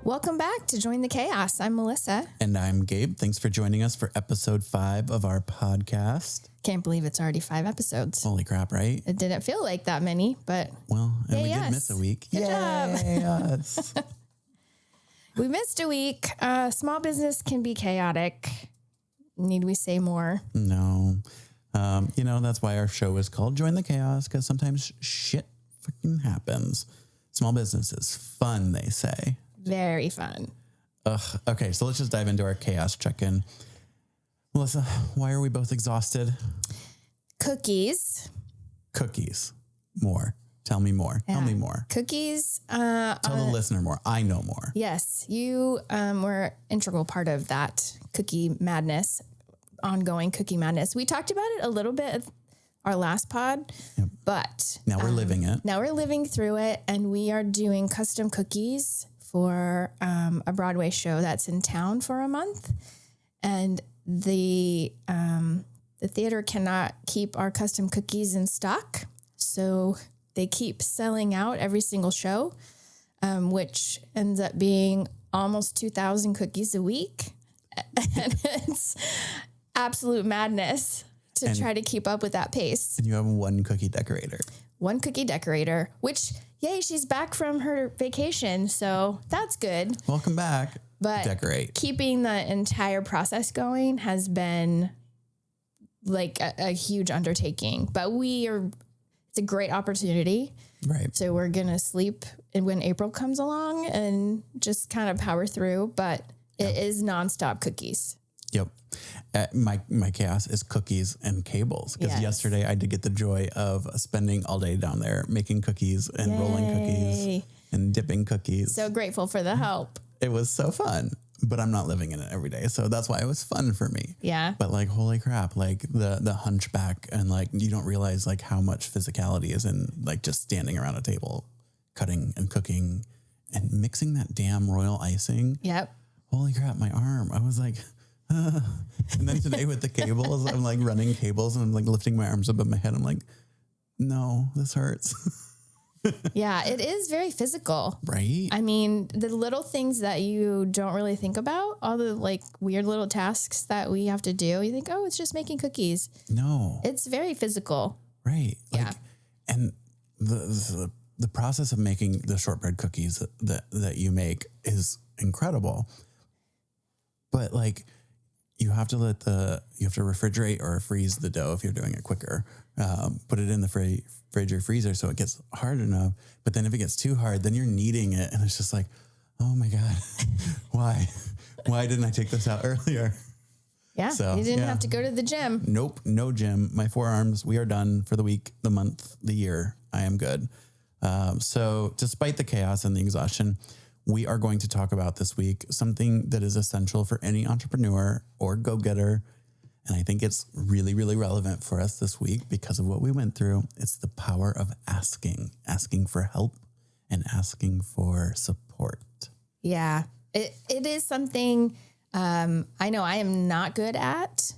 Welcome back to Join the Chaos. I'm Melissa. And I'm Gabe. Thanks for joining us for episode 5 of our podcast. Can't believe it's already 5 episodes. Holy crap, right? It didn't feel like that many, but well, and we yes. did miss a week. Good job. Yes. We missed a week. Small business can be chaotic. Need we say more? No. That's why our show is called Join the Chaos, because sometimes shit freaking happens. Small business is fun, they say. Very fun. Okay, so let's just dive into our chaos check-in. Melissa, why are we both exhausted? Cookies. More. Tell me more. Yeah. Tell me more. Cookies. Tell the listener more. I know more. Yes, you were an integral part of that cookie madness, ongoing cookie madness. We talked about it a little bit at our last pod, but now we're living it. Now we're living through it, and we are doing custom cookies for a Broadway show that's in town for a month, and the theater cannot keep our custom cookies in stock, so they keep selling out every single show, which ends up being almost 2,000 cookies a week, and it's absolute madness to try to keep up with that pace. And you have one cookie decorator. Which, yay, she's back from her vacation, so that's good. Welcome back. But decorate. Keeping the entire process going has been like a huge undertaking. But it's a great opportunity. Right. So we're going to sleep when April comes along and just kind of power through. But it is nonstop cookies. Yep. My chaos is cookies and cables, because yesterday I did get the joy of spending all day down there making cookies and rolling cookies and dipping cookies. So grateful for the help. It was so fun, but I'm not living in it every day. So that's why it was fun for me. Yeah. But like, holy crap, like the hunchback, and like, you don't realize like how much physicality is in like just standing around a table, cutting and cooking and mixing that damn royal icing. Yep. Holy crap, my arm. I was like, and then today with the cables, I'm like running cables and I'm like lifting my arms above my head. I'm like, no, this hurts. Yeah, it is very physical. Right? I mean, the little things that you don't really think about, all the like weird little tasks that we have to do, you think, oh, it's just making cookies. No. It's very physical. Right. Yeah. Like, and the process of making the shortbread cookies that you make is incredible. But like, you have to refrigerate or freeze the dough if you're doing it quicker. Put it in the fridge or freezer so it gets hard enough. But then if it gets too hard, then you're kneading it, and it's just like, oh my God, why didn't I take this out earlier? Yeah, so, you didn't have to go to the gym. Nope, no gym. My forearms, we are done for the week, the month, the year. I am good. So despite the chaos and the exhaustion, we are going to talk about this week something that is essential for any entrepreneur or go-getter. And I think it's really, really relevant for us this week because of what we went through. It's the power of asking for help and asking for support. Yeah, it is something I know I am not good at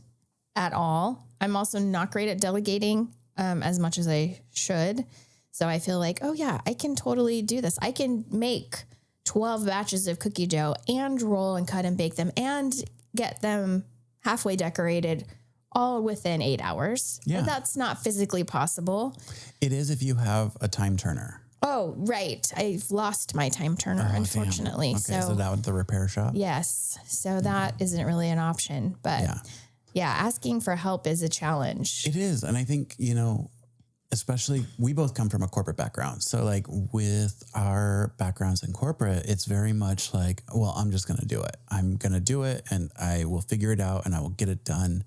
all. I'm also not great at delegating as much as I should. So I feel like, oh yeah, I can totally do this. I can make 12 batches of cookie dough and roll and cut and bake them and get them halfway decorated all within 8 hours. Yeah. But that's not physically possible. It is if you have a time turner. Oh, right. I've lost my time turner, unfortunately. Damn. Okay, so that was the repair shop? Yes. So that isn't really an option. But yeah, asking for help is a challenge. It is. And I think, especially we both come from a corporate background. So like with our backgrounds in corporate, it's very much like, well, I'm just going to do it. I'm going to do it and I will figure it out and I will get it done.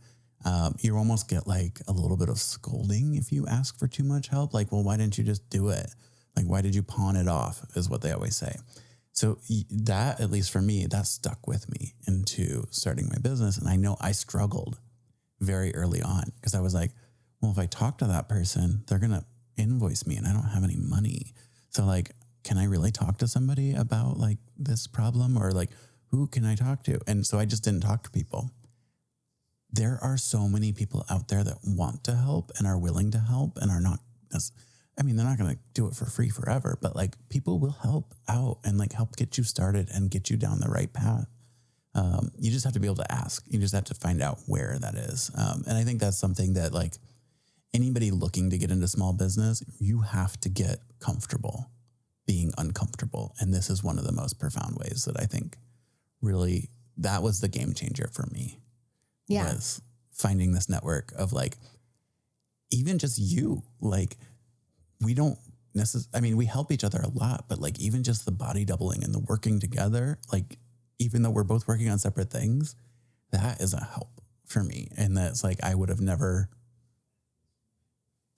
You almost get like a little bit of scolding if you ask for too much help. Like, well, why didn't you just do it? Like, why did you pawn it off is what they always say. So that, at least for me, that stuck with me into starting my business. And I know I struggled very early on because I was like, well, if I talk to that person, they're going to invoice me and I don't have any money. So like, can I really talk to somebody about like this problem, or like, who can I talk to? And so I just didn't talk to people. There are so many people out there that want to help and are willing to help and are not I mean, they're not going to do it for free forever, but like people will help out and like help get you started and get you down the right path. You just have to be able to ask. You just have to find out where that is. And I think that's something that like anybody looking to get into small business, you have to get comfortable being uncomfortable. And this is one of the most profound ways that I think really that was the game changer for me. Yeah. Was finding this network of like, even just you, like we don't necessarily, I mean, we help each other a lot, but like even just the body doubling and the working together, like even though we're both working on separate things, that is a help for me. And that's like, I would have never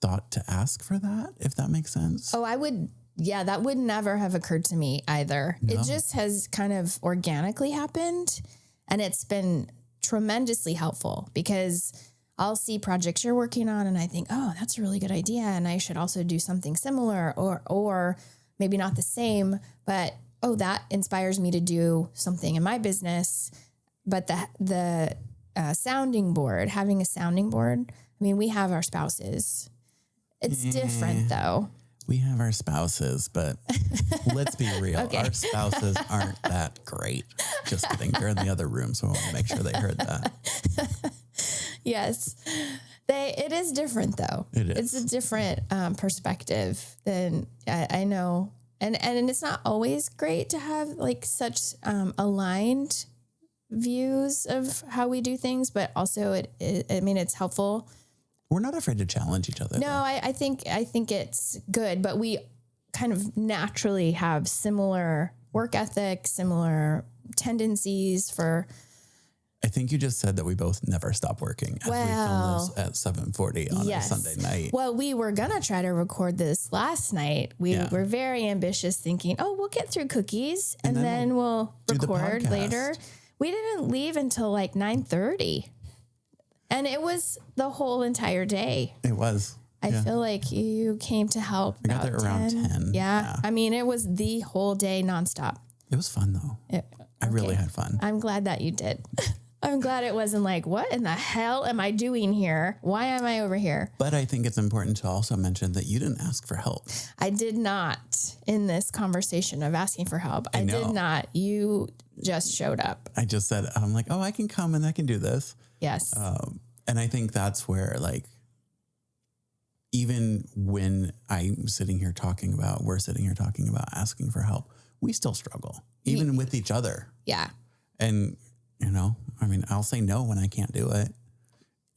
thought to ask for that, if that makes sense. Oh, I would. Yeah, that would never have occurred to me either. No. It just has kind of organically happened, and it's been tremendously helpful because I'll see projects you're working on and I think, oh, that's a really good idea. And I should also do something similar or maybe not the same, but oh, that inspires me to do something in my business. But the sounding board, having a sounding board, I mean, we have our spouses. It's different though. We have our spouses, but let's be real. Okay. Our spouses aren't that great. Just kidding. They're in the other room, so I want to make sure they heard that. Yes. It is different though. It is. It's a different perspective than I know. And it's not always great to have like such aligned views of how we do things, but also I mean, it's helpful. We're not afraid to challenge each other. No, I think it's good, but we kind of naturally have similar work ethic, similar tendencies for. I think you just said that we both never stop working as we film this at 7:40 on a Sunday night. Well, we were going to try to record this last night. We were very ambitious thinking, oh, we'll get through cookies and then we'll record later. We didn't leave until like 9:30. And it was the whole entire day. It was. I feel like you came to help. I got there around 10. Yeah. I mean, it was the whole day nonstop. It was fun though. I really had fun. I'm glad that you did. I'm glad it wasn't like, what in the hell am I doing here? Why am I over here? But I think it's important to also mention that you didn't ask for help. I did not in this conversation of asking for help. I did not. You just showed up. I just said, I'm like, oh, I can come and I can do this. Yes. And I think that's where like, even when we're sitting here talking about asking for help, we still struggle even with each other. Yeah. And you know, I mean, I'll say no when I can't do it.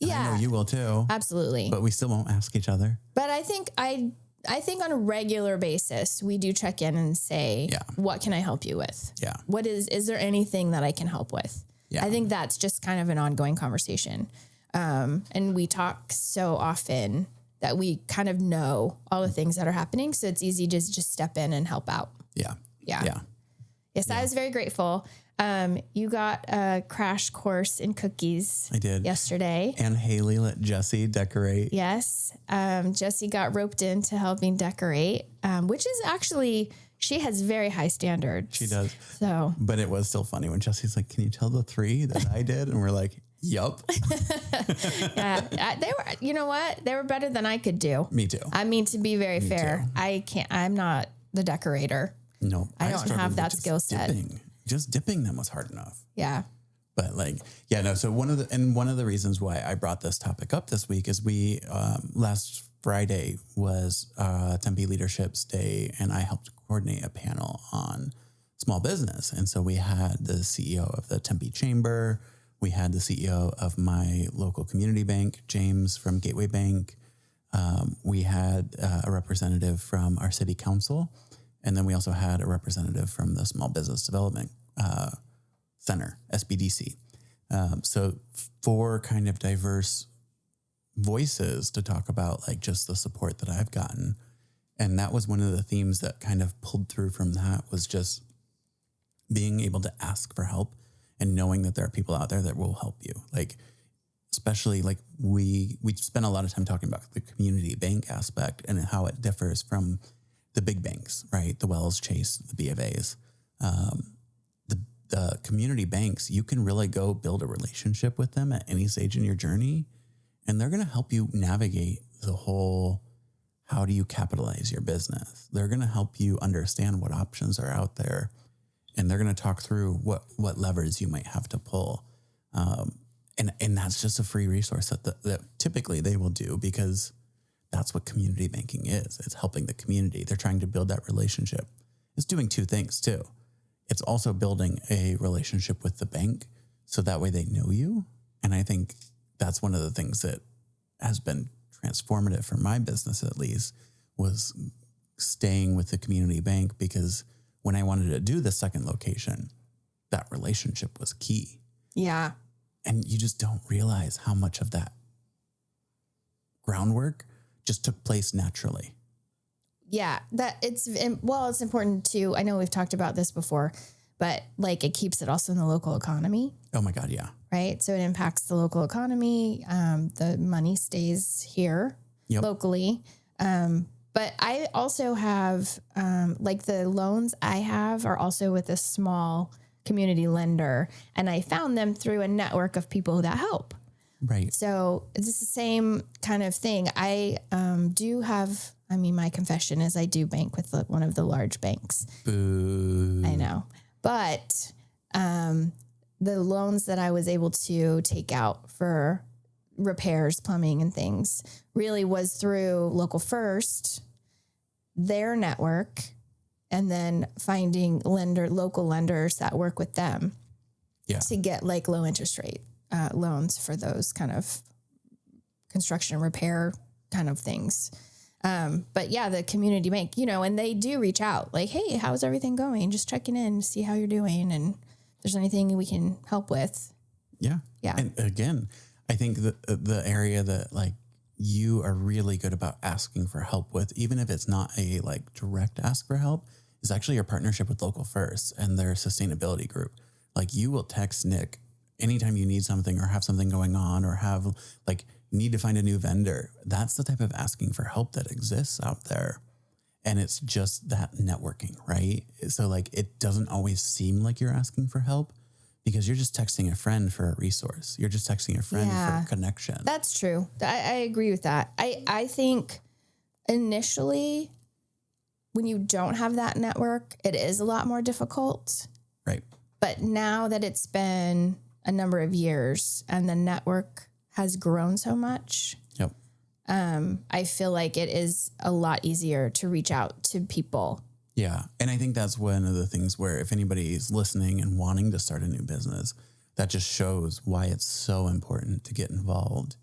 Yeah. I know you will too. Absolutely. But we still won't ask each other. But I think on a regular basis, we do check in and say, what can I help you with? Yeah. Is there anything that I can help with? Yeah. I think that's just kind of an ongoing conversation. And we talk so often that we kind of know all the things that are happening. So it's easy to just step in and help out. Yeah. Yeah. Yeah. Yes. I was very grateful. You got a crash course in cookies. I did yesterday. And Haley let Jessie decorate. Yes. Jessie got roped into helping decorate, which is actually, she has very high standards. She does. So, but it was still funny when Jessie's like, can you tell the 3 that I did? And we're like, yup. Yeah. They were, you know what? They were better than I could do. Me too. I mean, to be very fair, I'm not the decorator. No, I don't have that skill set. Just dipping them was hard enough. Yeah. But like, so one of the reasons why I brought this topic up this week is we, last Friday was Tempe Leadership's Day, and I helped coordinate a panel on small business. And so we had the CEO of the Tempe Chamber, we had the CEO of my local community bank, James from Gateway Bank. We had a representative from our city council. And then we also had a representative from the Small Business Development Center, SBDC. So 4 kind of diverse voices to talk about like just the support that I've gotten. And that was one of the themes that kind of pulled through from that was just being able to ask for help and knowing that there are people out there that will help you. Like, especially like we spent a lot of time talking about the community bank aspect and how it differs from the big banks, right? The Wells, Chase, the B of A's, the community banks, you can really go build a relationship with them at any stage in your journey. And they're going to help you navigate the whole how do you capitalize your business? They're going to help you understand what options are out there, and they're going to talk through what levers you might have to pull. And that's just a free resource that typically they will do, because that's what community banking is. It's helping the community. They're trying to build that relationship. It's doing two things too. It's also building a relationship with the bank, so that way they know you. And I think that's one of the things that has been transformative for my business, at least, was staying with the community bank, because when I wanted to do the second location, that relationship was key. Yeah. And you just don't realize how much of that groundwork just took place naturally. Yeah, it's important too. I know we've talked about this before, but like it keeps it also in the local economy. Oh my God, yeah. Right. So it impacts the local economy. The money stays here locally. But I also have like the loans I have are also with a small community lender, and I found them through a network of people that help. Right. So it's the same kind of thing. I do have, my confession is I do bank with one of the large banks. Boo. I know. But the loans that I was able to take out for repairs, plumbing and things really was through Local First, their network, and then finding local lenders that work with them to get like low interest rate loans for those kind of construction repair kind of things. But yeah, the community bank, and they do reach out like, hey, how's everything going? Just checking in to see how you're doing and if there's anything we can help with. Yeah. Yeah. And again, I think the area that like you are really good about asking for help with, even if it's not a like direct ask for help, is actually your partnership with Local First and their sustainability group. Like you will text Nick anytime you need something or have something going on or have like need to find a new vendor. That's the type of asking for help that exists out there. And it's just that networking, right? So like it doesn't always seem like you're asking for help, because you're just texting a friend for a resource. You're just texting a friend for a connection. That's true. I agree with that. I think initially when you don't have that network, it is a lot more difficult. Right. But now that it's been a number of years and the network has grown so much, I feel like it is a lot easier to reach out to people. Yeah. And I think that's one of the things where if anybody is listening and wanting to start a new business, that just shows why it's so important to get involved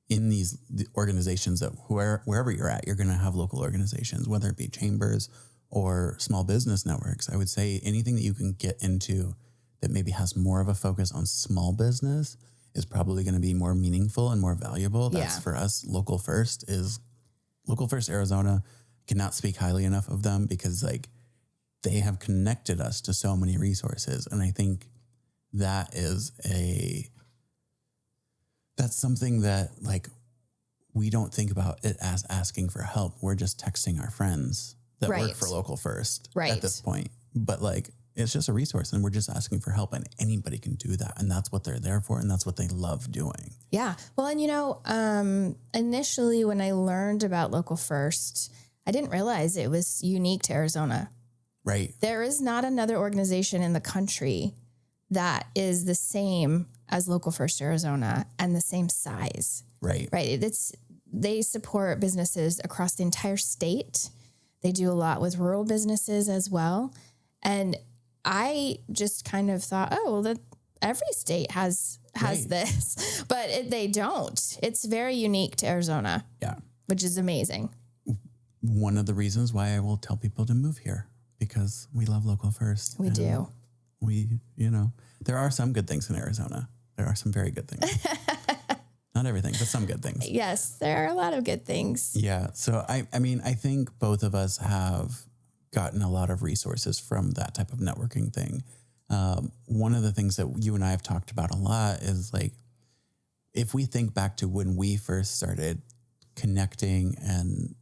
in the organizations that wherever you're at, you're going to have local organizations, whether it be chambers or small business networks. I would say anything that you can get into that maybe has more of a focus on small business is probably going to be more meaningful and more valuable. That's for us. Local First Arizona. Cannot speak highly enough of them, because like they have connected us to so many resources. And I think that's something that like we don't think about it as asking for help. We're just texting our friends that work for Local First at this point. But like it's just a resource and we're just asking for help, and anybody can do that. And that's what they're there for. And that's what they love doing. Yeah. Well, and initially when I learned about Local First, I didn't realize it was unique to Arizona. Right. There is not another organization in the country that is the same as Local First Arizona and the same size. Right. Right. They support businesses across the entire state. They do a lot with rural businesses as well. And I just kind of thought, that every state has this, but they don't. It's very unique to Arizona. Yeah. Which is amazing. One of the reasons why I will tell people to move here, because we love Local First. We do. We, there are some good things in Arizona. There are some very good things. Not everything, but some good things. Yes, there are a lot of good things. Yeah. So, I think both of us have gotten a lot of resources from that type of networking thing. One of the things that you and I have talked about a lot is like, if we think back to when we first started connecting, and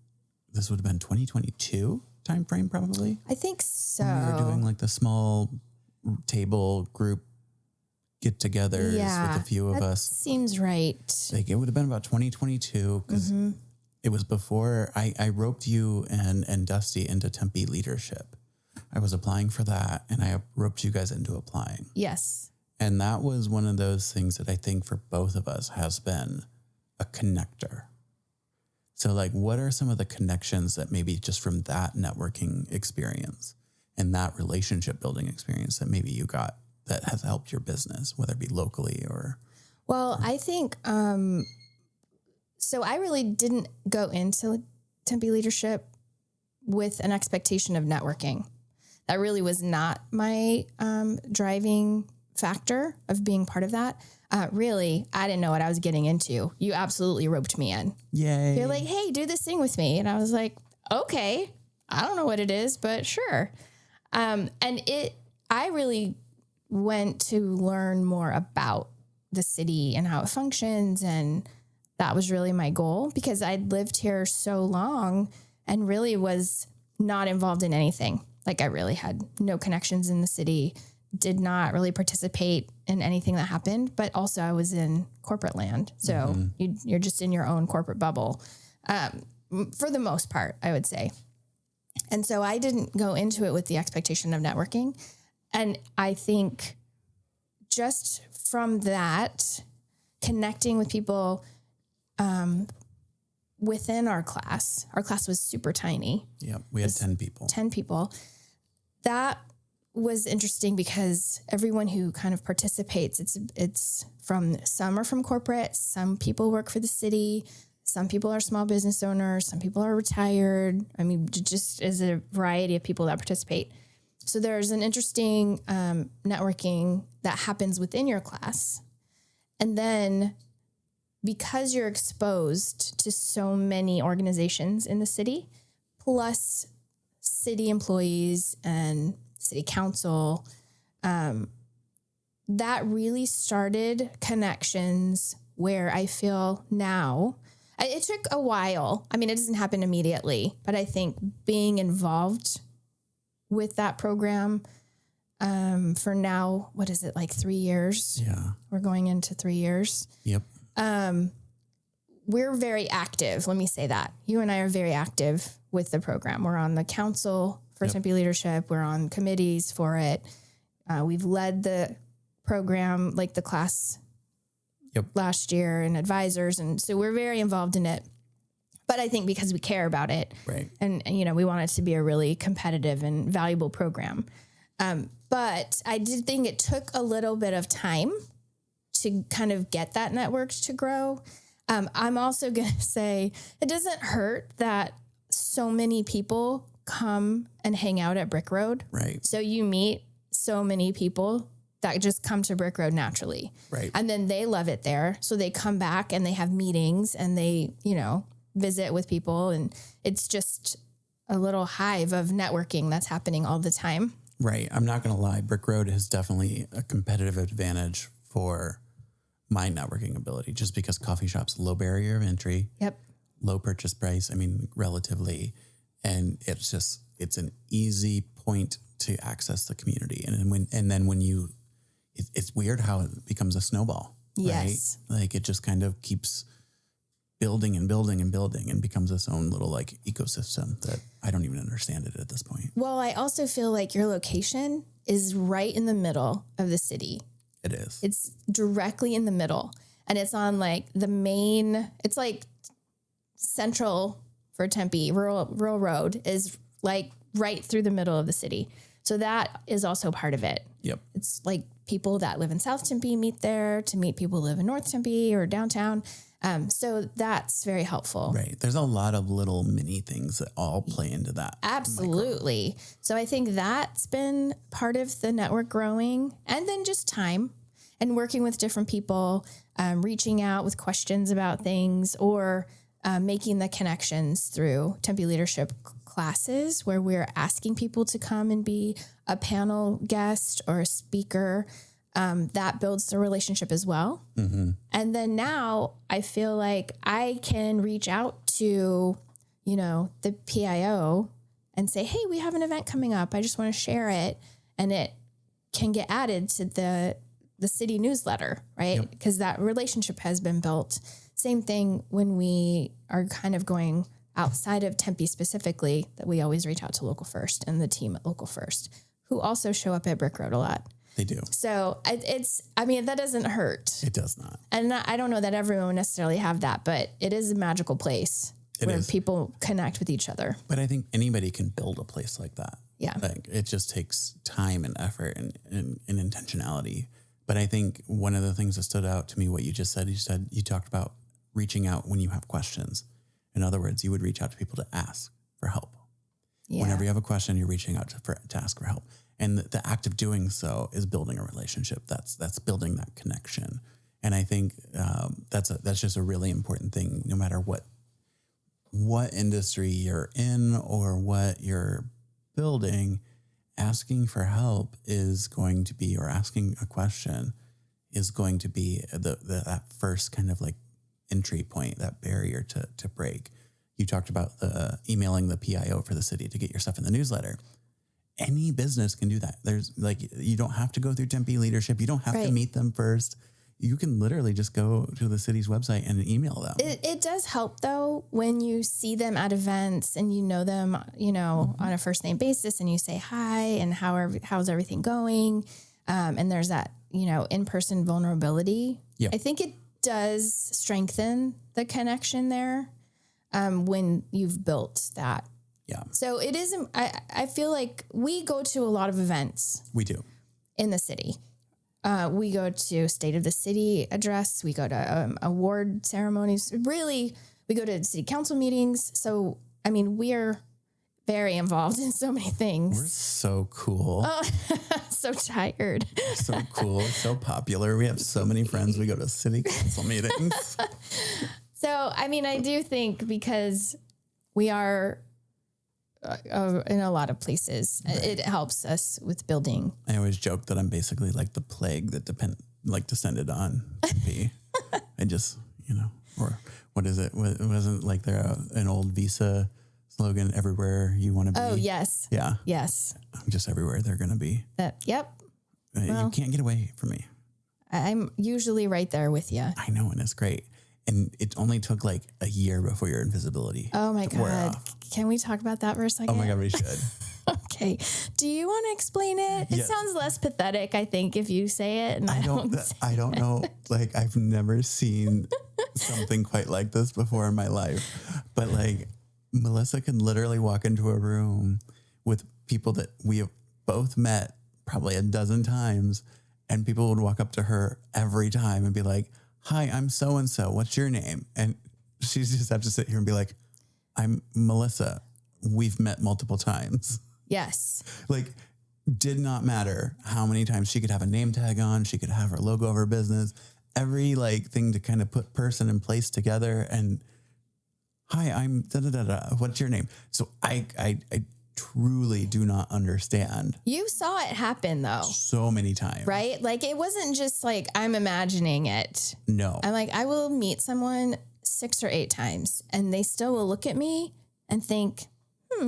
this would have been 2022 timeframe, probably. I think so. When we were doing like the small table group get-togethers with a few of us. Seems right. Like it would have been about 2022, because It was before I roped you and Dusty into Tempe leadership. I was applying for that, and I roped you guys into applying. Yes. And that was one of those things that I think for both of us has been a connector. So like, what are some of the connections that maybe just from that networking experience and that relationship building experience that maybe you got that has helped your business, whether it be locally or... Well, I think, so I really didn't go into Tempe leadership with an expectation of networking. That really was not my driving factor of being part of that. Really, I didn't know what I was getting into. You absolutely roped me in. Yay. You're like, hey, do this thing with me. And I was like, okay, I don't know what it is, but sure. I really went to learn more about the city and how it functions. And that was really my goal because I'd lived here so long and really was not involved in anything. Like I really had no connections in the city, did not really participate in anything that happened, but also I was in corporate land. So you're just in your own corporate bubble for the most part, I would say. And so I didn't go into it with the expectation of networking. And I think just from that, connecting with people within our class was super tiny. Yeah, we had 10 people. 10 people. That was interesting because everyone who kind of participates, it's from, some are from corporate, some people work for the city, some people are small business owners, some people are retired. I mean, just as a variety of people that participate. So there's an interesting networking that happens within your class. And then because you're exposed to so many organizations in the city, plus city employees and city council, that really started connections where I feel now, it took a while. I mean, it doesn't happen immediately, but I think being involved with that program for now, what is it, like 3 years? Yeah. We're going into 3 years. Yep. We're very active. Let me say that. You and I are very active with the program. We're on the council for Tempe Leadership. We're on committees for it. We've led the program, like the class last year, and advisors. And so we're very involved in it. But I think because we care about it, right, and you know, we want it to be a really competitive and valuable program. But I did think it took a little bit of time to kind of get that network to grow. I'm also going to say it doesn't hurt that so many people come and hang out at Brick Road. Right. So you meet so many people that just come to Brick Road naturally. Right. And then they love it there. So they come back and they have meetings and they, you know, visit with people. And it's just a little hive of networking that's happening all the time. Right. I'm not going to lie. Brick Road is definitely a competitive advantage for my networking ability, just because coffee shops, low barrier of entry. Yep. Low purchase price. I mean, relatively. And it's an easy point to access the community. And then when you, it's weird how it becomes a snowball. Yes. Right? Like it just kind of keeps building and building and building and becomes its own little like ecosystem that I don't even understand it at this point. Well, I also feel like your location is right in the middle of the city. It is. It's directly in the middle, and it's on like the main, it's like central for Tempe. Rural Road is like right through the middle of the city. So that is also part of it. Yep. It's like people that live in South Tempe meet there to meet people who live in North Tempe or downtown. So that's very helpful. Right. There's a lot of little mini things that all play into that. Absolutely. So I think that's been part of the network growing, and then just time and working with different people, reaching out with questions about things, or making the connections through Tempe leadership classes where we're asking people to come and be a panel guest or a speaker. That builds the relationship as well. Mm-hmm. And then now I feel like I can reach out to, you know, the PIO and say, hey, we have an event coming up. I just want to share it. And it can get added to the city newsletter, right? Because that relationship has been built. same thing when we are kind of going outside of Tempe specifically, that we always reach out to Local First and the team at Local First, who also show up at Brick Road a lot. They do. So that doesn't hurt. It does not. And I don't know that everyone would necessarily have that, but it is a magical place where people connect with each other. But I think anybody can build a place like that. Yeah. Like it just takes time and effort and intentionality. But I think one of the things that stood out to me, what you said, you talked about reaching out when you have questions. In other words, you would reach out to people to ask for help. Yeah. Whenever you have a question, you're reaching out to ask for help. And the act of doing so is building a relationship. That's building that connection. And I think that's just a really important thing, no matter what industry you're in or what you're building. Asking for help is going to be, or asking a question is going to be that first kind of like entry point, that barrier to break. You talked about emailing the PIO for the city to get your stuff in the newsletter. Any business can do that. There's you don't have to go through Tempe leadership. You don't have to meet them first. You can literally just go to the city's website and email them. It does help though when you see them at events and you know them, on a first name basis, and you say hi and how's everything going, and there's that in-person vulnerability. Yep. I think it does strengthen the connection there when you've built that. Yeah. So it is. I feel like we go to a lot of events. We do in the city. We go to State of the City address. We go to award ceremonies. Really, we go to city council meetings. So, we are very involved in so many things. We're so cool. Oh, so tired. So cool. So popular. We have so many friends. We go to city council meetings. So, I do think because we are in a lot of places, it helps us with building. I always joke that I'm basically like the plague that descended on me. I just, or what is it? It wasn't like there an old Visa slogan, everywhere you want to be. Oh, yes. Yeah. Yes. I'm just everywhere they're going to be. Yep. You can't get away from me. I'm usually right there with you. I know, and it's great. And it only took like a year before your invisibility. Oh my God. Can we talk about that for a second? Oh my God, we should. Okay. Do you want to explain it? It sounds less pathetic, I think, if you say it. And I don't know. Like, I've never seen something quite like this before in my life. But like, Melissa can literally walk into a room with people that we have both met probably a dozen times. And people would walk up to her every time and be like, "Hi, I'm so-and-so. What's your name?" And she just have to sit here and be like, "I'm Melissa. We've met multiple times." Yes. Like, did not matter how many times she could have a name tag on. She could have her logo of her business, every thing to kind of put person and place together. And "Hi, I'm da-da-da-da. What's your name?" So I truly do not understand. You saw it happen though. So many times. Right? Like, it wasn't just like I'm imagining it. No. I'm like, I will meet someone 6 or 8 times and they still will look at me and think,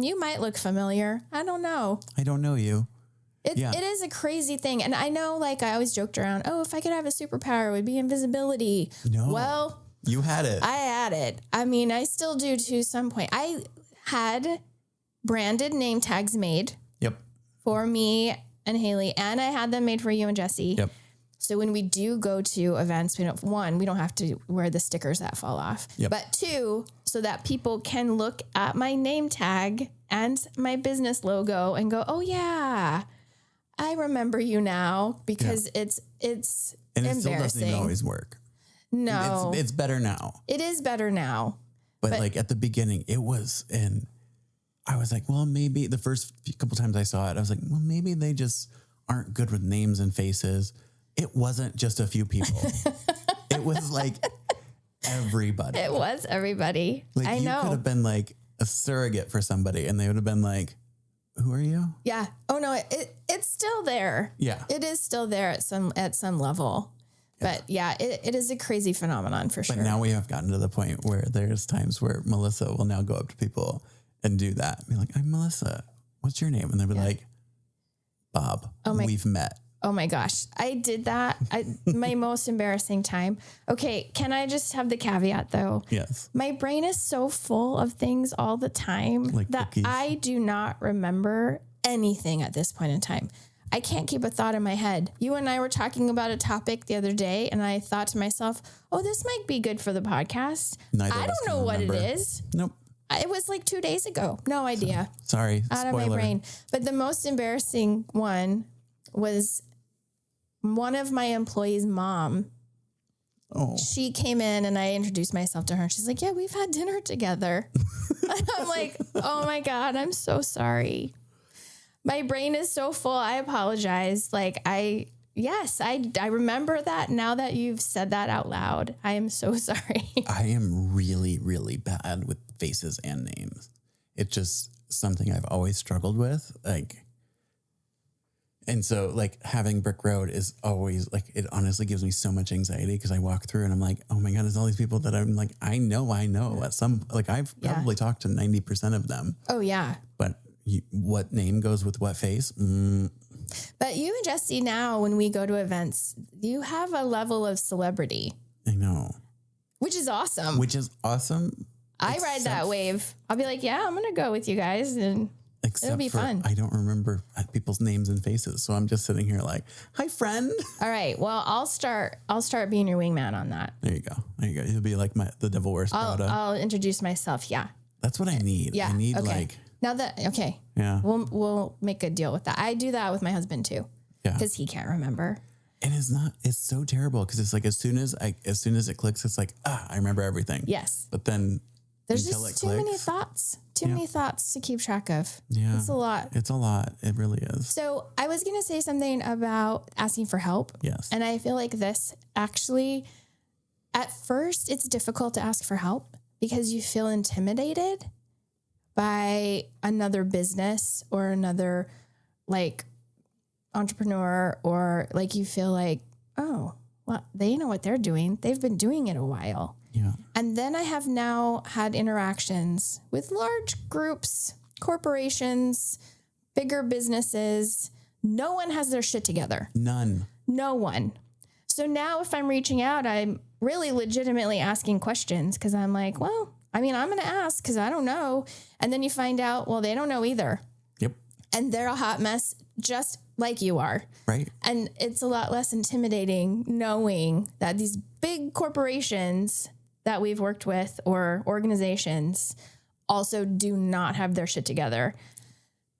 you might look familiar. I don't know. I don't know you. It is a crazy thing. And I know, I always joked around, if I could have a superpower, it would be invisibility. No. Well, you had it. I had it. I still do to some point. I had branded name tags made. Yep. For me and Haley, and I had them made for you and Jesse. Yep. So when we do go to events, we don't have to wear the stickers that fall off. Yep. But 2, so that people can look at my name tag and my business logo and go, "Oh yeah, I remember you now," because it's and it embarrassing. still doesn't even always work. No, it's better now. It is better now. But at the beginning, it was, and I was like, well, maybe the first couple times I saw it, I was like, well, maybe they just aren't good with names and faces. It wasn't just a few people. It was like everybody. It was everybody. I know. You could have been like a surrogate for somebody and they would have been like, "Who are you?" Yeah. Oh no, it's still there. Yeah. It is still there at some level. Yeah. But yeah, it is a crazy phenomenon for sure. But now we have gotten to the point where there's times where Melissa will now go up to people and do that. Be like, "I'm Melissa. What's your name?" And they'll be like, "Bob. We've met." Oh my gosh. I did that. My most embarrassing time. Okay. Can I just have the caveat though? Yes. My brain is so full of things all the time that cookies. I do not remember anything at this point in time. I can't keep a thought in my head. You and I were talking about a topic the other day and I thought to myself, oh, this might be good for the podcast. I don't know what it is. Nope. It was like 2 days ago. No idea. Sorry. Out Spoiler. of my brain. But the most embarrassing one was one of my employees' mom. Oh. She came in and I introduced myself to her. And she's like, yeah, we've had dinner together. And I'm like, oh my God, I'm so sorry. My brain is so full. I apologize. Like I remember that now that you've said that out loud. I am so sorry. I am really, really bad with faces and names. It's just something I've always struggled with. And so like having Brick Road is always like, it honestly gives me so much anxiety because I walk through and I'm like, oh my God, there's all these people that I'm like, I know at some, like I've probably talked to 90% of them. Oh yeah. But what name goes with what face? But you and Jesse now, when we go to events, you have a level of celebrity. I know. Which is awesome. I ride that wave. I'll be like, yeah, I'm going to go with you guys and it'll be fun. I don't remember people's names and faces. So I'm just sitting here like, hi, friend. All right. Well, I'll start being your wingman on that. There you go. You'll be like the Devil Wears Prada. I'll introduce myself. Yeah. That's what I need. Yeah. I need Yeah. We'll make a deal with that. I do that with my husband too. Yeah. Because he can't remember. And it's so terrible because it's like as soon as it clicks, it's like, I remember everything. Yes. But then there's just too many thoughts to keep track of. Yeah. It's a lot. It really is. So I was going to say something about asking for help. Yes. And I feel like this actually, at first it's difficult to ask for help because you feel intimidated by another business or another like entrepreneur, or like you feel like, oh, well, they know what they're doing. They've been doing it a while. Yeah. And then I have now had interactions with large groups, corporations, bigger businesses. No one has their shit together. None. No one. So now if I'm reaching out, I'm really legitimately asking questions because I'm like, well, I mean, I'm going to ask because I don't know. And then you find out, well, they don't know either. Yep. And they're a hot mess just like you are. Right. And it's a lot less intimidating knowing that these big corporations that we've worked with or organizations also do not have their shit together.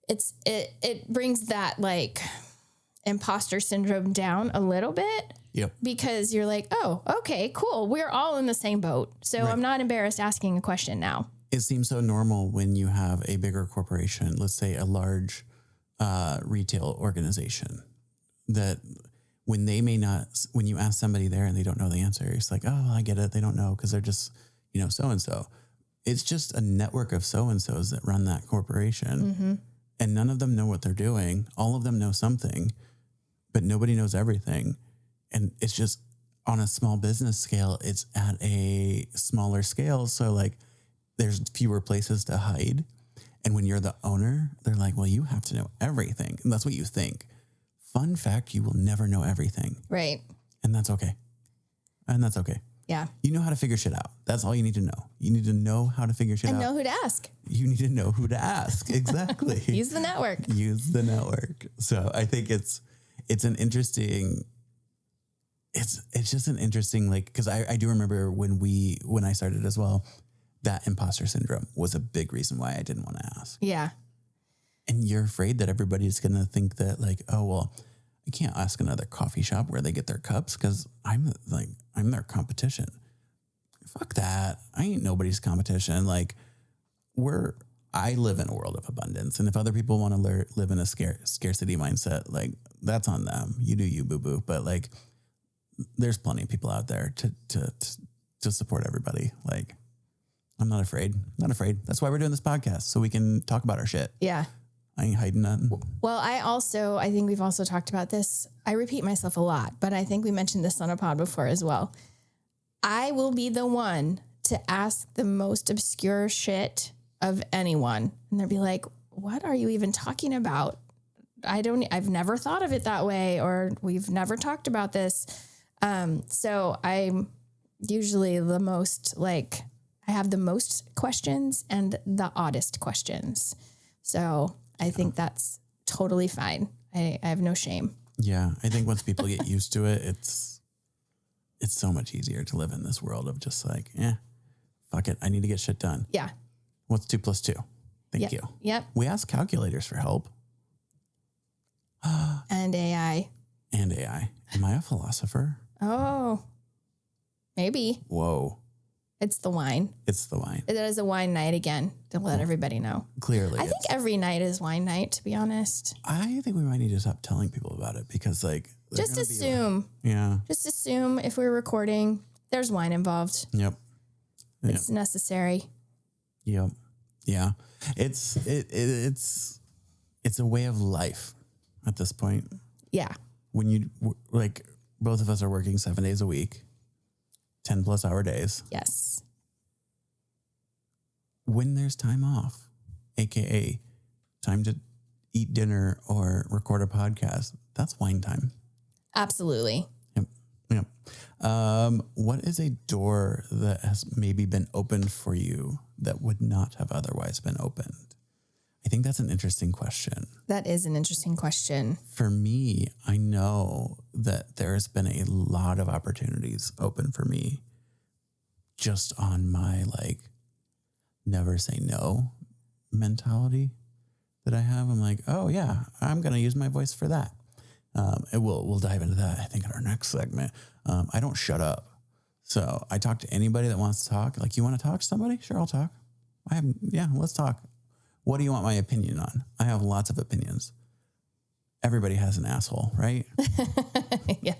It brings that like imposter syndrome down a little bit. Yep. Because you're like, oh, okay, cool. We're all in the same boat. So I'm not embarrassed asking a question now. It seems so normal when you have a bigger corporation, let's say a large retail organization, that when you ask somebody there and they don't know the answer, it's like, oh, I get it. They don't know because they're just, so-and-so. It's just a network of so-and-sos that run that corporation. Mm-hmm. And none of them know what they're doing. All of them know something, but nobody knows everything. And it's just on a small business scale, it's at a smaller scale. So like there's fewer places to hide. And when you're the owner, they're like, well, you have to know everything. And that's what you think. Fun fact, you will never know everything. Right. And that's okay. Yeah. You know how to figure shit out. That's all you need to know. You need to know how to figure shit out. And know who to ask. You need to know who to ask. Exactly. Use the network. So I think it's an interesting, it's just an interesting, like, because I do remember when I started as well, that imposter syndrome was a big reason why I didn't want to ask. Yeah. And you're afraid that everybody's going to think that like, oh, well, I can't ask another coffee shop where they get their cups because I'm their competition. Fuck that. I ain't nobody's competition. Like I live in a world of abundance. And if other people want to live in a scarcity mindset, like that's on them. You do you, boo boo. But like, there's plenty of people out there to support everybody. Like, I'm not afraid. That's why we're doing this podcast, so we can talk about our shit. Yeah. I ain't hiding nothing. Well, I think we've also talked about this. I repeat myself a lot, but I think we mentioned this on a pod before as well. I will be the one to ask the most obscure shit of anyone. And they'll be like, what are you even talking about? I've never thought of it that way, or we've never talked about this. So I'm usually the most like, I have the most questions and the oddest questions. So I think that's totally fine. I have no shame. Yeah. I think once people get used to it, it's so much easier to live in this world of just like, fuck it. I need to get shit done. Yeah. What's 2 + 2? Thank you. Yep. We ask calculators for help. And AI. And AI. Am I a philosopher? Oh, maybe. Whoa. It's the wine. It's the wine. It is a wine night again, to let everybody know. Clearly. I think every night is wine night, to be honest. I think we might need to stop telling people about it because like. Just assume. Yeah. Just assume if we're recording, there's wine involved. Yep. It's necessary. Yep. Yeah. It's a way of life at this point. Yeah. When you like, both of us are working 7 days a week, 10+ hour days. Yes. When there's time off, AKA time to eat dinner or record a podcast, that's wine time. Absolutely. Yep. What is a door that has maybe been opened for you that would not have otherwise been opened? I think that's an interesting question. That is an interesting question. For me, I know that there's been a lot of opportunities open for me just on my like never say no mentality that I have. I'm like, oh yeah, I'm going to use my voice for that. And we'll dive into that, I think, in our next segment. I don't shut up. So I talk to anybody that wants to talk. Like, you want to talk to somebody? Sure, I'll talk. Let's talk. What do you want my opinion on? I have lots of opinions. Everybody has an asshole, right? Yeah.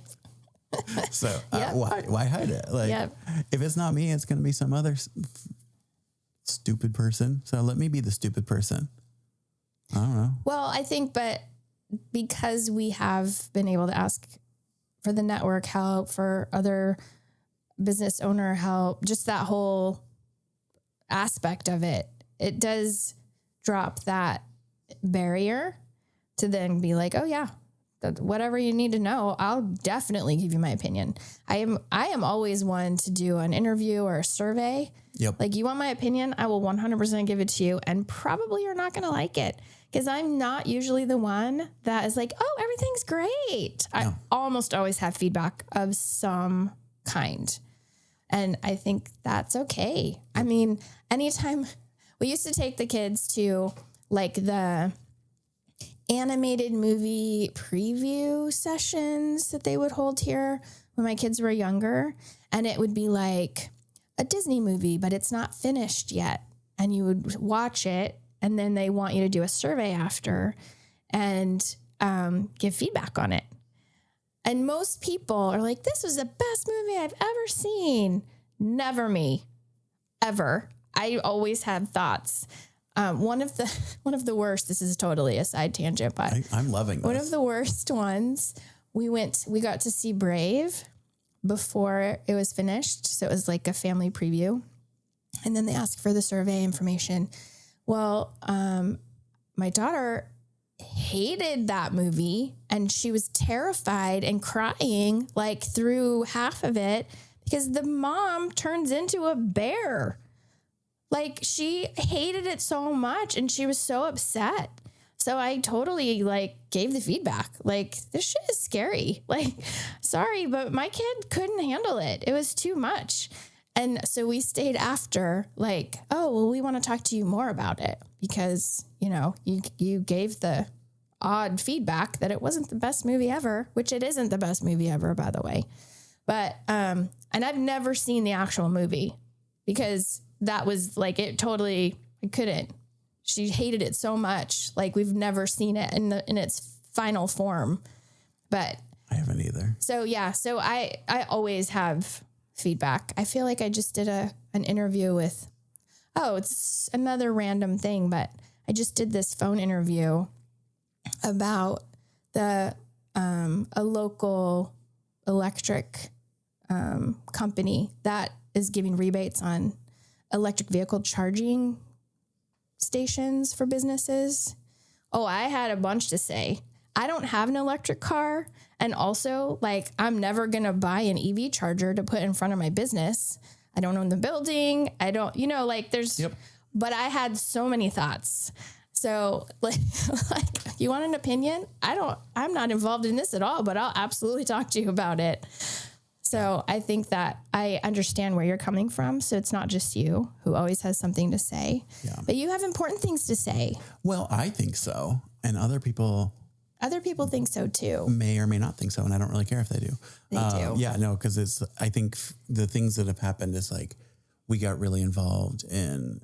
So why hide it? Like, if it's not me, it's going to be some other stupid person. So let me be the stupid person. I don't know. Well, I think, but because we have been able to ask for the network help, for other business owner help, just that whole aspect of it, it does drop that barrier to then be like, oh yeah, whatever you need to know, I'll definitely give you my opinion. I am always one to do an interview or a survey. Yep. Like, you want my opinion, I will 100% give it to you, and probably you're not going to like it because I'm not usually the one that is like, oh, everything's great. No. I almost always have feedback of some kind. And I think that's okay. I mean, anytime we used to take the kids to like the animated movie preview sessions that they would hold here when my kids were younger. And it would be like a Disney movie, but it's not finished yet. And you would watch it, and then they want you to do a survey after and give feedback on it. And most people are like, this was the best movie I've ever seen. Never me, ever. I always have thoughts. One of the worst, this is totally a side tangent, but I'm loving this. One of the worst ones, we got to see Brave before it was finished. So it was like a family preview. And then they asked for the survey information. Well, my daughter hated that movie, and she was terrified and crying like through half of it because the mom turns into a bear. Like, she hated it so much and she was so upset. So I totally like gave the feedback. Like, this shit is scary. Like, sorry, but my kid couldn't handle it. It was too much. And so we stayed after, like, oh, well, we want to talk to you more about it because, you know, you gave the odd feedback that it wasn't the best movie ever, which it isn't the best movie ever, by the way. But, and I've never seen the actual movie because that was like, I couldn't. She hated it so much. Like, we've never seen it in its final form, but I haven't either. So yeah. So I always have feedback. I feel like I just did an interview with, it's another random thing, but I just did this phone interview about a local electric company that is giving rebates on electric vehicle charging stations for businesses. Oh, I had a bunch to say. I don't have an electric car. And also, like, I'm never going to buy an EV charger to put in front of my business. I don't own the building. I don't, like there's, but I had so many thoughts. So like, you want an opinion? I'm not involved in this at all, but I'll absolutely talk to you about it. So I think that I understand where you're coming from. So it's not just you who always has something to say, but you have important things to say. Well, I think so. And other people think so too. May or may not think so. And I don't really care if they do. They do. Yeah, no, because I think the things that have happened is like, we got really involved in,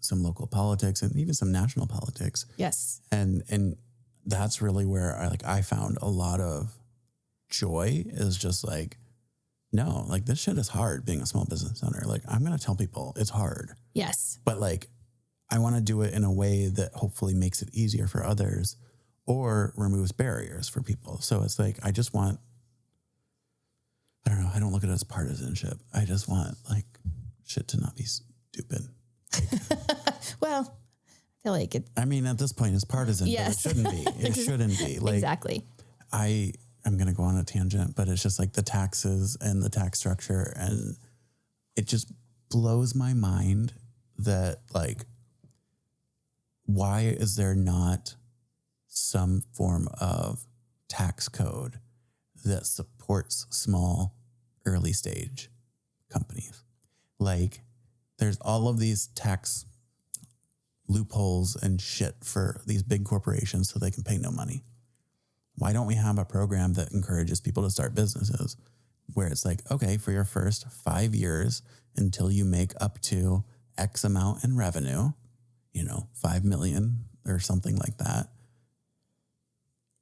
some local politics and even some national politics. Yes. And that's really where I found a lot of joy is just like, no, like this shit is hard being a small business owner. Like I'm going to tell people it's hard. Yes. But like, I want to do it in a way that hopefully makes it easier for others or removes barriers for people. So it's like, I just want, I don't know. I don't look at it as partisanship. I just want like shit to not be stupid. Well, I feel like it. I mean, at this point it's partisan, yes. but it shouldn't be. It shouldn't be. Like, exactly. I'm going to go on a tangent, but it's just like the taxes and the tax structure. And it just blows my mind that like, why is there not some form of tax code that supports small early stage companies? Like there's all of these tax loopholes and shit for these big corporations so they can pay no money. Why don't we have a program that encourages people to start businesses where it's like, okay, for your first 5 years until you make up to X amount in revenue, 5 million or something like that,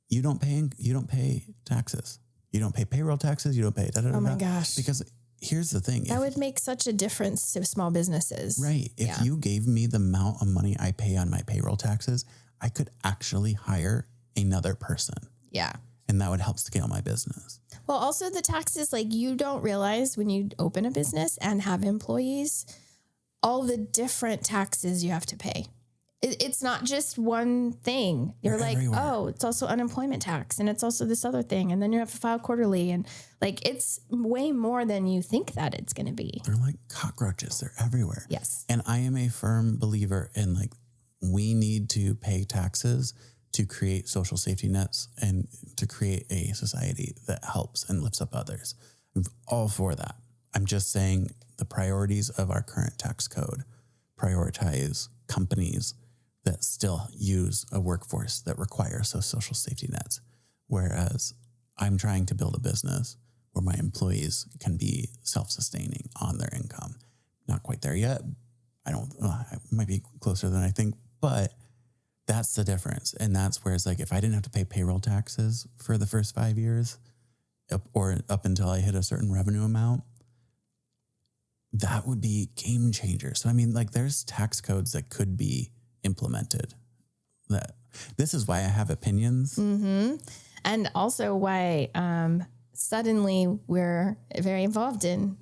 you don't pay taxes. You don't pay payroll taxes. You don't pay Oh my gosh. Because here's the thing. That would make such a difference to small businesses. Right. If you gave me the amount of money I pay on my payroll taxes, I could actually hire another person. Yeah. And that would help scale my business. Well, also the taxes, like you don't realize when you open a business and have employees, all the different taxes you have to pay. It's not just one thing. You're They're like, everywhere. oh, it's also unemployment tax and it's also this other thing. And then you have to file quarterly. And like, it's way more than you think that it's going to be. They're like cockroaches. They're everywhere. Yes. And I am a firm believer in like, we need to pay taxes to create social safety nets and to create a society that helps and lifts up others. I'm all for that. I'm just saying the priorities of our current tax code prioritize companies that still use a workforce that requires those social safety nets. Whereas I'm trying to build a business where my employees can be self-sustaining on their income. Not quite there yet. I might be closer than I think, but that's the difference. And that's where it's like, if I didn't have to pay payroll taxes for the first 5 years up until I hit a certain revenue amount, that would be game changer. So, I mean, like there's tax codes that could be implemented. This is why I have opinions. Mm-hmm. And also why suddenly we're very involved in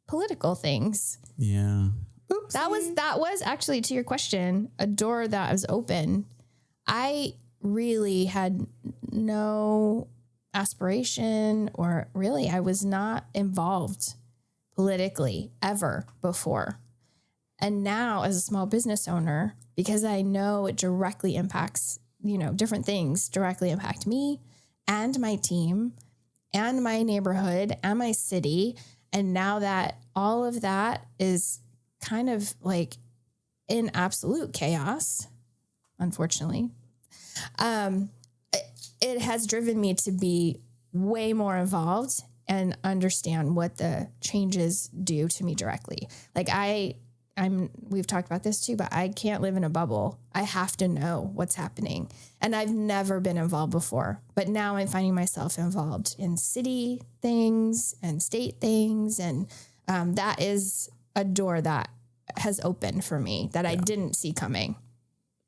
political things. Yeah. Oops. That was actually, to your question, a door that was open. I really had no aspiration, or really I was not involved politically ever before. And now as a small business owner, because I know it directly impacts, different things directly impact me and my team and my neighborhood and my city. And now that all of that is kind of like in absolute chaos, unfortunately, it has driven me to be way more involved and understand what the changes do to me directly. Like we've talked about this too, but I can't live in a bubble. I have to know what's happening. And I've never been involved before, but now I'm finding myself involved in city things and state things. And that is a door that has opened for me that I didn't see coming.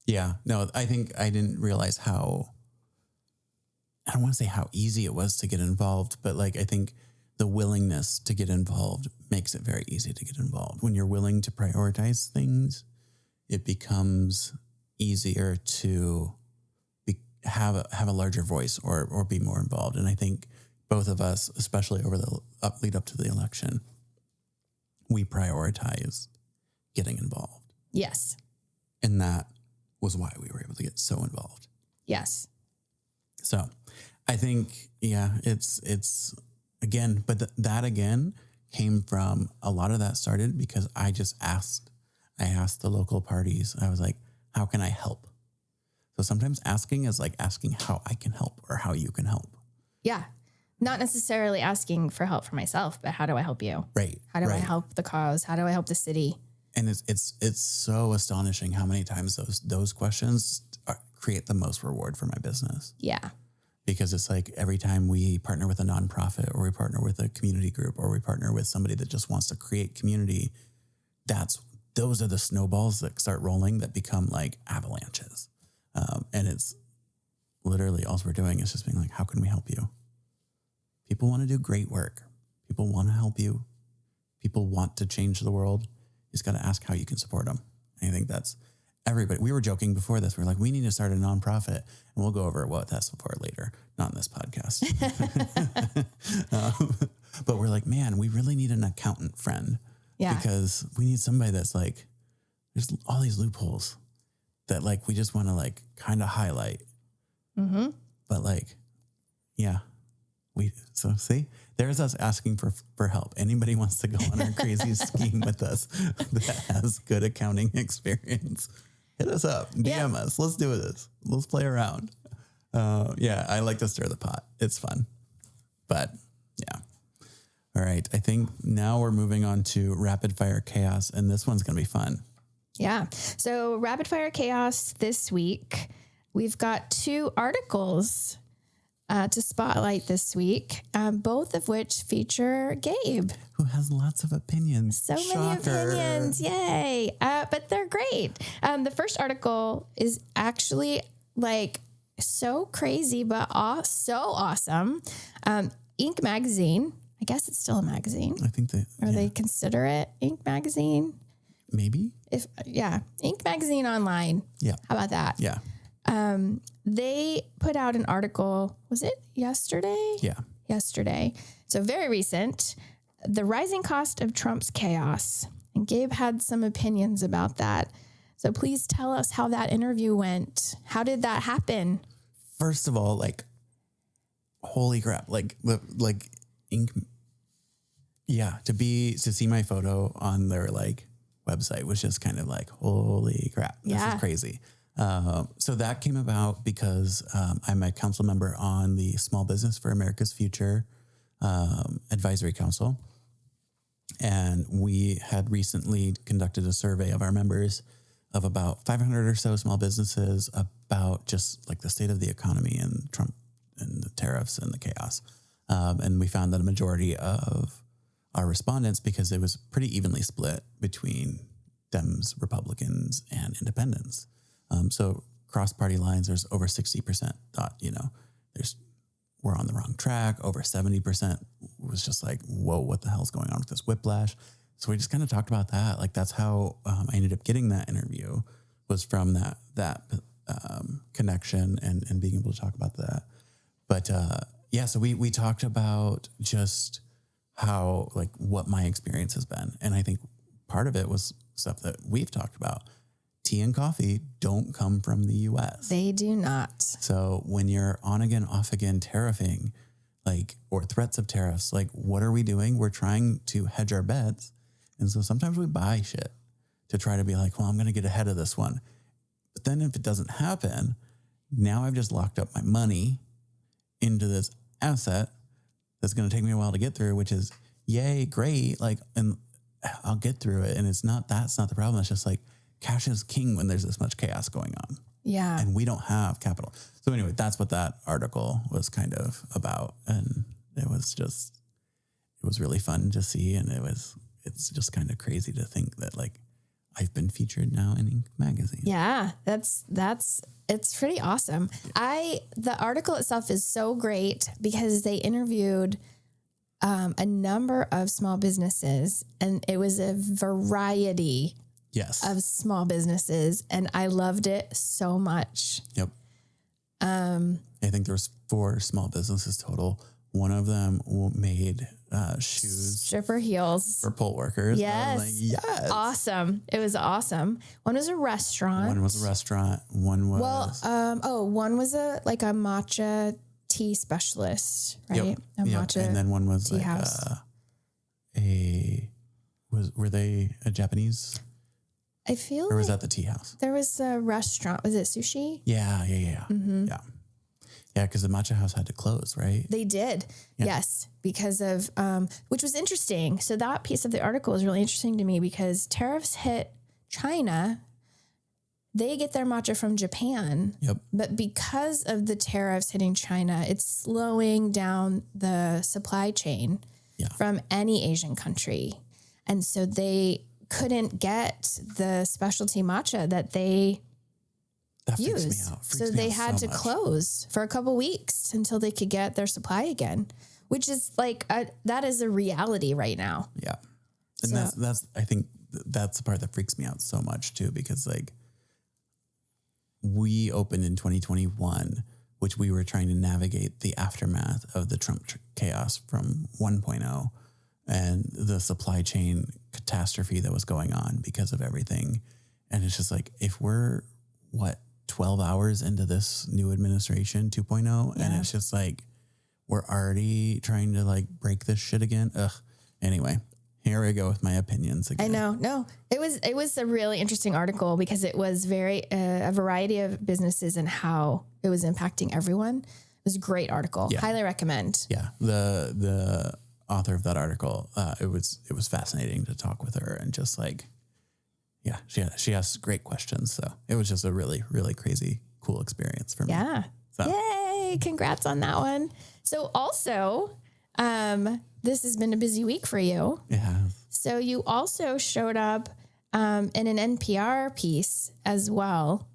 Yeah, no, I think I didn't realize I don't want to say how easy it was to get involved, but like, I think the willingness to get involved makes it very easy to get involved. When you're willing to prioritize things, it becomes easier to have a larger voice or be more involved. And I think both of us, especially over the lead up to the election, we prioritize getting involved. Yes. And that was why we were able to get so involved. Yes. So I think, it's again, but that again came from a lot of that started because I asked the local parties. I was like, how can I help? So sometimes asking is like asking how I can help or how you can help. Yeah. Not necessarily asking for help for myself, but how do I help you? Right. How do I help the cause? How do I help the city? And it's so astonishing how many times those questions create the most reward for my business. Yeah. Because it's like every time we partner with a nonprofit or we partner with a community group or we partner with somebody that just wants to create community, those are the snowballs that start rolling that become like avalanches. And it's literally all we're doing is just being like, how can we help you? People want to do great work. People want to help you. People want to change the world. You just got to ask how you can support them. And I think that's everybody. We were joking before this. We're like, we need to start a nonprofit, and we'll go over what that's for later, not in this podcast. But we're like, man, we really need an accountant friend. Yeah. Because we need somebody that's like, there's all these loopholes that like we just want to like kind of highlight. Mm-hmm. But like, yeah, so see, there's us asking for help. Anybody wants to go on our crazy scheme with us that has good accounting experience, hit us up, DM us. Let's do this. Let's play around. I like to stir the pot. It's fun. But yeah. All right. I think now we're moving on to rapid fire chaos, and this one's going to be fun. Yeah. So rapid fire chaos this week, we've got 2 articles to spotlight this week, both of which feature Gabe. Who has lots of opinions. So many opinions. Yay. But they're great. The first article is actually like so crazy, but so awesome. Inc. magazine. I guess it's still a magazine. I think they consider it Inc. magazine. Maybe. Inc. magazine online. Yeah. How about that? Yeah. They put out an article, was it yesterday? Yeah. Yesterday. So very recent. The rising cost of Trump's chaos. And Gabe had some opinions about that. So please tell us how that interview went. How did that happen? First of all, like, holy crap. Like Inc. Yeah. To see my photo on their like website was just kind of like, holy crap. This is crazy. So that came about because I'm a council member on the Small Business for America's Future Advisory Council. And we had recently conducted a survey of our members of about 500 or so small businesses about just like the state of the economy and Trump and the tariffs and the chaos. And we found that a majority of our respondents, because it was pretty evenly split between Dems, Republicans, and Independents. So cross-party lines, there's over 60% thought, we're on the wrong track. Over 70% was just like, whoa, what the hell's going on with this whiplash? So we just kind of talked about that. Like that's how I ended up getting that interview, was from that connection and being able to talk about that. But so we talked about just how, like, what my experience has been. And I think part of it was stuff that we've talked about. Tea and coffee don't come from the U.S. They do not. So when you're on again, off again tariffing, like, or threats of tariffs, like, what are we doing? We're trying to hedge our bets. And so sometimes we buy shit to try to be like, well, I'm going to get ahead of this one. But then if it doesn't happen, now I've just locked up my money into this asset that's going to take me a while to get through, which is yay, great. Like, and I'll get through it. And that's not the problem. It's just like, cash is king when there's this much chaos going on. Yeah. And we don't have capital. So anyway, that's what that article was kind of about. And it was really fun to see. And it's just kind of crazy to think that, like, I've been featured now in Inc. magazine. Yeah, it's pretty awesome. The article itself is so great because they interviewed a number of small businesses, and it was a variety of small businesses, and I loved it so much. Yep. I think there was 4 small businesses total. One of them made shoes, stripper heels for poll workers. Yes. Yes. Awesome. It was awesome. One was a restaurant. One was a restaurant. One was one was a matcha tea specialist, right? Yep. A matcha and then one was tea like house. were they a Japanese? I feel Or was that the tea house? There was a restaurant. Was it sushi? Yeah. Mm-hmm. Yeah. Yeah, because the matcha house had to close, right? They did. Yeah. Yes. Because of, which was interesting. So that piece of the article is really interesting to me because tariffs hit China. They get their matcha from Japan. Yep. But because of the tariffs hitting China, it's slowing down the supply chain from any Asian country. And so they couldn't get the specialty matcha that they use. Freaks me out. So they had to close for a couple weeks until they could get their supply again, which is like, that is a reality right now. Yeah. And that's, I think that's the part that freaks me out so much too, because like we opened in 2021, which we were trying to navigate the aftermath of the Trump chaos from 1.0 and the supply chain catastrophe that was going on because of everything. And it's just like, if we're 12 hours into this new administration 2.0, and it's just like, we're already trying to like break this shit again. Ugh. Anyway, here I go with my opinions again. I know. No, it was a really interesting article because it was a variety of businesses and how it was impacting everyone. It was a great article. Yeah. Highly recommend. Yeah. The author of that article, it was fascinating to talk with her and just like, yeah, she has great questions. So it was just a really, really crazy, cool experience for me. Yeah. So. Yay. Congrats on that one. So also, this has been a busy week for you. Yeah. So you also showed up in an NPR piece as well.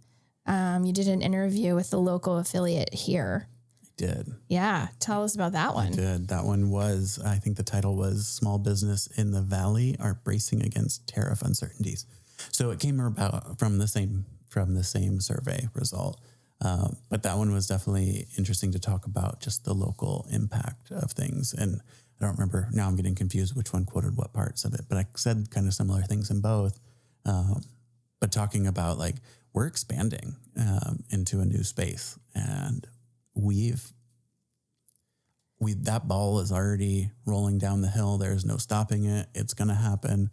You did an interview with the local affiliate here. I did. Yeah. Tell us about that one. I did. That one was, I think the title was Small Business in the Valley Are Bracing Against Tariff Uncertainties. So it came about from the same survey result. But that one was definitely interesting to talk about just the local impact of things. And I don't remember, now I'm getting confused which one quoted what parts of it, but I said kind of similar things in both. But talking about like, we're expanding into a new space and that ball is already rolling down the hill. There's no stopping it. It's going to happen.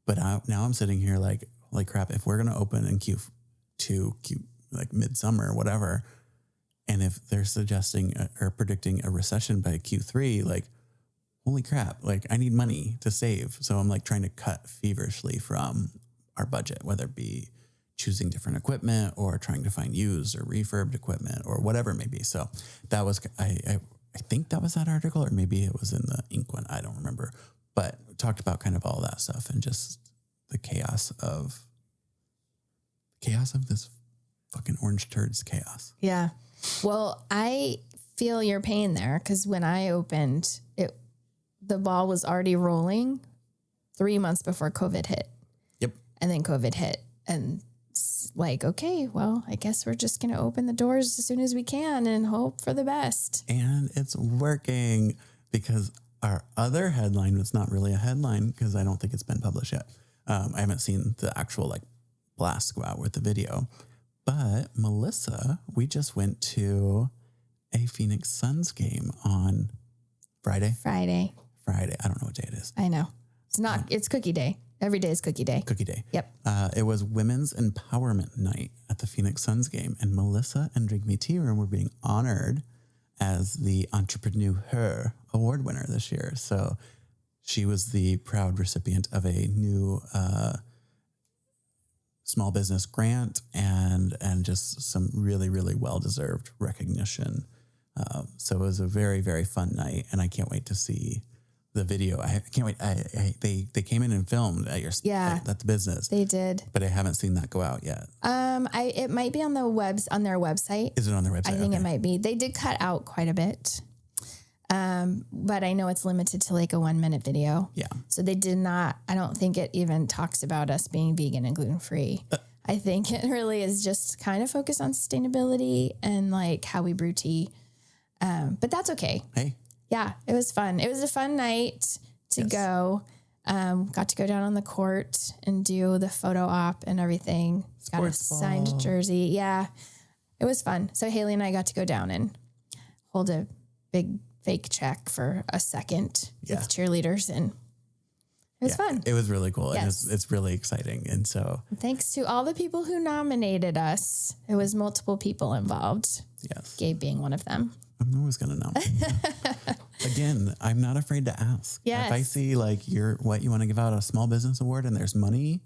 But now I'm sitting here like crap, if we're going to open in Q2, like midsummer or whatever, and if they're suggesting or predicting a recession by Q3, like, holy crap, like I need money to save. So I'm like trying to cut feverishly from our budget, whether it be choosing different equipment or trying to find used or refurbed equipment or whatever it may be. So that was, I think that was that article, or maybe it was in the Inc. one. I don't remember, but talked about kind of all that stuff and just the chaos of this fucking orange turds chaos. Yeah. Well, I feel your pain there because when I opened it, the ball was already rolling 3 months before COVID hit. Yep. And then COVID hit and it's like, okay, well, I guess we're just going to open the doors as soon as we can and hope for the best. And it's working because our other headline was not really a headline because I don't think it's been published yet. I haven't seen the actual like blast go out with the video, but Melissa, we just went to a Phoenix Suns game on Friday. Friday. I don't know what day it is. I know. It's cookie day. Every day is cookie day. Cookie day. Yep. It was Women's Empowerment Night at the Phoenix Suns game, and Melissa and Drink Me Tea Room were being honored as the Entrepreneur Award winner this year. So she was the proud recipient of a new small business grant and just some really, really well-deserved recognition. So it was a very, very fun night, and I can't wait to see the video. I can't wait. They came in and filmed at the business. They did, but I haven't seen that go out yet. It might be on their website. Is it on their website? I think it might be. They did cut out quite a bit. But I know it's limited to like a 1 minute video. Yeah. So they did not, I don't think it even talks about us being vegan and gluten-free. I think it really is just kind of focused on sustainability and like how we brew tea. But that's okay. Hey. Yeah, it was fun. It was a fun night to go. Got to go down on the court and do the photo op and everything. Got a signed jersey. Yeah, it was fun. So Haley and I got to go down and hold a big fake check for a second with cheerleaders, and it was fun. It was really cool. Yes. And it's really exciting. And so thanks to all the people who nominated us. It was multiple people involved. Yes. Gabe being one of them. I'm always going to nominate. Again, I'm not afraid to ask. Yes. If I see like what you want to give out a small business award and there's money,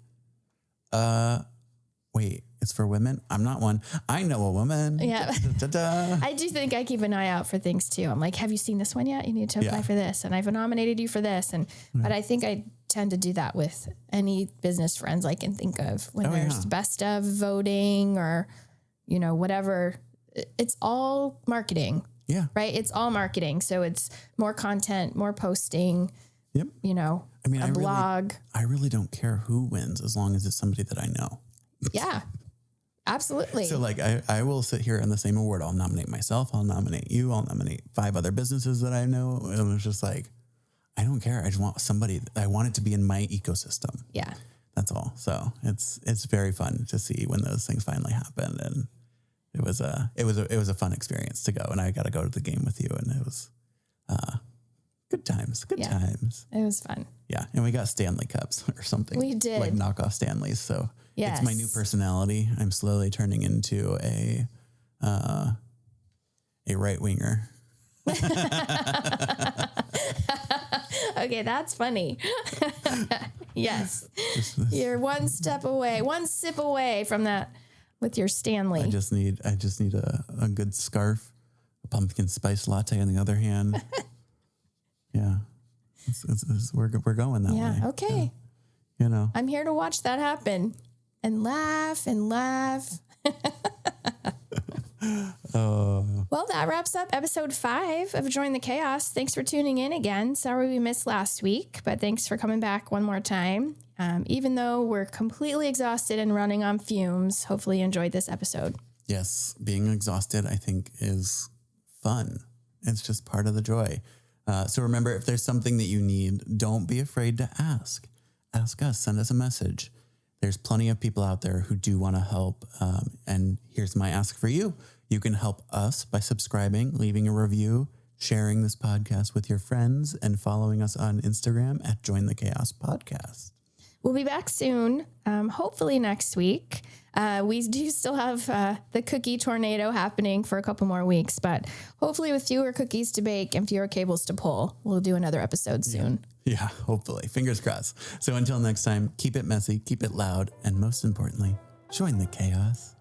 wait, it's for women? I'm not one. I know a woman. Yeah. Da-da-da. I do think I keep an eye out for things too. I'm like, have you seen this one yet? You need to apply for this. And I've nominated you for this. But I think I tend to do that with any business friends I can think of when there's best of voting or, whatever. It's all marketing. Yeah. Right. It's all marketing. So it's more content, more posting, Yep. I mean, a blog. I really don't care who wins as long as it's somebody that I know. Yeah, absolutely. So like I will sit here in the same award. I'll nominate myself. I'll nominate you. I'll nominate 5 other businesses that I know. And it's just like, I don't care. I just want somebody. I want it to be in my ecosystem. Yeah. That's all. So it's very fun to see when those things finally happen. And it was a fun experience to go. And I got to go to the game with you. And it was good times. Good times. It was fun. Yeah. And we got Stanley Cups or something. We did. Like knockoff Stanleys. So yes. It's my new personality. I'm slowly turning into a right winger. Okay, that's funny. Yes. You're one sip away from that with your Stanley. I just need a good scarf, a pumpkin spice latte on the other hand. Yeah. We're going that way. Yeah, okay. Yeah. I'm here to watch that happen and laugh and laugh. Well, that wraps up episode 5 of Join the Chaos. Thanks for tuning in again. Sorry we missed last week, but thanks for coming back one more time. Even though we're completely exhausted and running on fumes, hopefully you enjoyed this episode. Yes, being exhausted, I think, is fun. It's just part of the joy. So remember, if there's something that you need, don't be afraid to ask. Ask us. Send us a message. There's plenty of people out there who do want to help. And here's my ask for you. You can help us by subscribing, leaving a review, sharing this podcast with your friends, and following us on Instagram at Join the Chaos Podcast. We'll be back soon, hopefully next week. We do still have the cookie tornado happening for a couple more weeks, but hopefully with fewer cookies to bake and fewer cables to pull, we'll do another episode soon. Yeah, hopefully. Fingers crossed. So until next time, keep it messy, keep it loud, and most importantly, join the chaos.